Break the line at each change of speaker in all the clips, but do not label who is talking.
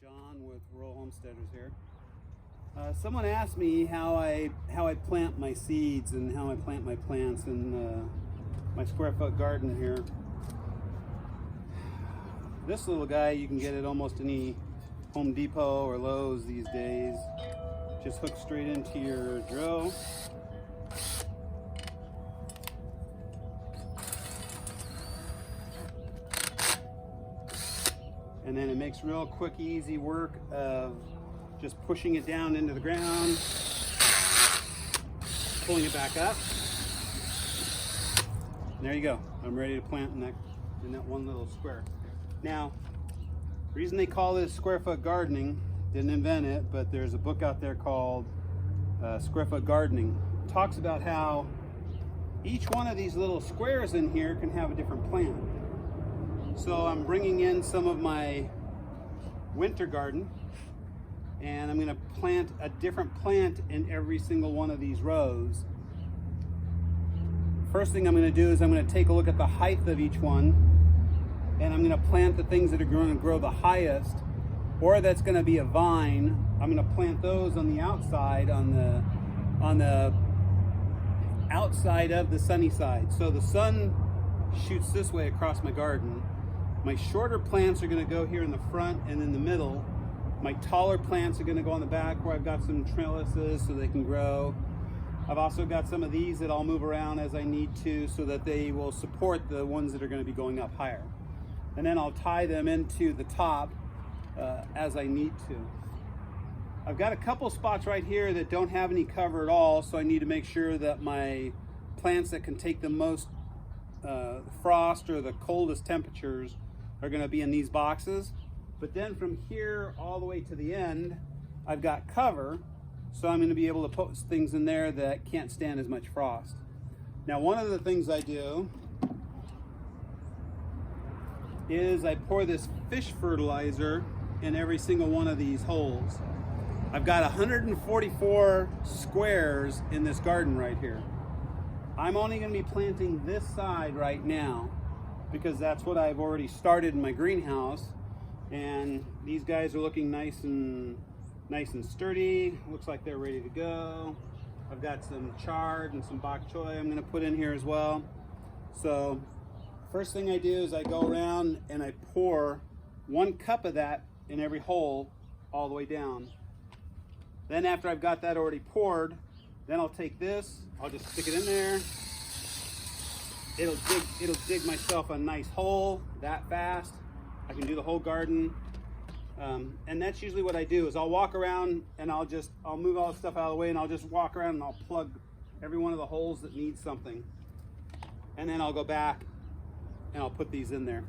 John with Rural Homesteaders here. Someone asked me how I plant my seeds and how I plant my plants in my square foot garden here. This little guy you can get at almost any Home Depot or Lowe's these days. Just hook straight into your drill. And then it makes real quick, easy work of just pushing it down into the ground, pulling it back up. And there you go. I'm ready to plant in that one little square. Now, the reason they call this square foot gardening, didn't invent it, but there's a book out there called Square Foot Gardening. It talks about how each one of these little squares in here can have a different plant. So I'm bringing in some of my winter garden, and I'm going to plant a different plant in every single one of these rows. First thing I'm going to do is I'm going to take a look at the height of each one, and I'm going to plant the things that are going to grow the highest, or that's going to be a vine. I'm going to plant those on the outside, on the outside of the sunny side. So the sun shoots this way across my garden. My shorter plants are going to go here in the front and in the middle. My taller plants are going to go on the back where I've got some trellises so they can grow. I've also got some of these that I'll move around as I need to so that they will support the ones that are going to be going up higher. And then I'll tie them into the top as I need to. I've got a couple spots right here that don't have any cover at all, so I need to make sure that my plants that can take the most frost or the coldest temperatures are going to be in these boxes. But then from here all the way to the end, I've got cover, so I'm going to be able to put things in there that can't stand as much frost. Now, one of the things I do is I pour this fish fertilizer in every single one of these holes. I've got 144 squares in this garden right here. I'm only going to be planting this side right now because that's what I've already started in my greenhouse, and these guys are looking nice and sturdy. Looks like they're ready to go. I've got some chard and some bok choy I'm going to put in here as well. So first thing I do is I go around and I pour 1 cup of that in every hole all the way down. Then after I've got that already poured, then I'll take this, I'll just stick it in there. It'll dig myself a nice hole that fast. I can do the whole garden. And that's usually what I do is I'll walk around and I'll move all the stuff out of the way and I'll just walk around and I'll plug every one of the holes that needs something. And then I'll go back and I'll put these in there.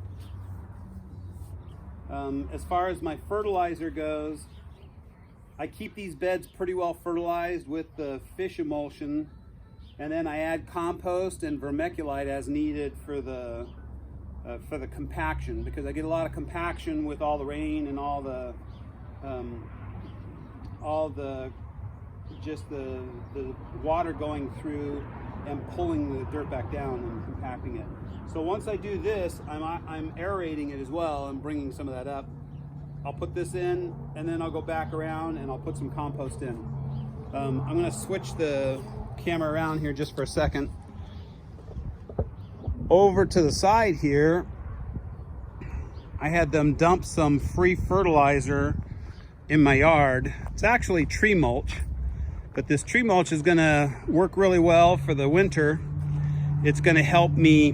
As far as my fertilizer goes, I keep these beds pretty well fertilized with the fish emulsion, and then I add compost and vermiculite as needed for the compaction, because I get a lot of compaction with all the rain and all the water going through and pulling the dirt back down and compacting it. So once I do this, I'm aerating it as well and bringing some of that up. I'll put this in, and then I'll go back around and I'll put some compost in. I'm going to switch the camera around here just for a second. Over to the side here, I had them dump some free fertilizer in my yard. It's actually tree mulch, but this tree mulch is going to work really well for the winter. It's going to help me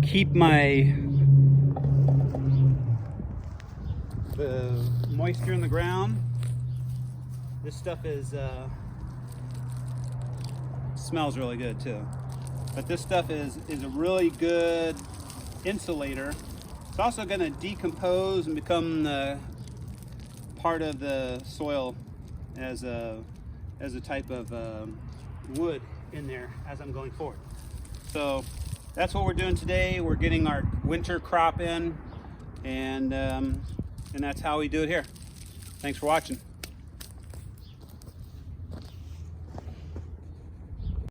keep the moisture in the ground. This stuff smells really good too. But this stuff is a really good insulator. It's also going to decompose and become part of the soil as a type of wood in there as I'm going forward. So that's what we're doing today. We're getting our winter crop in, and that's how we do it here. Thanks for watching.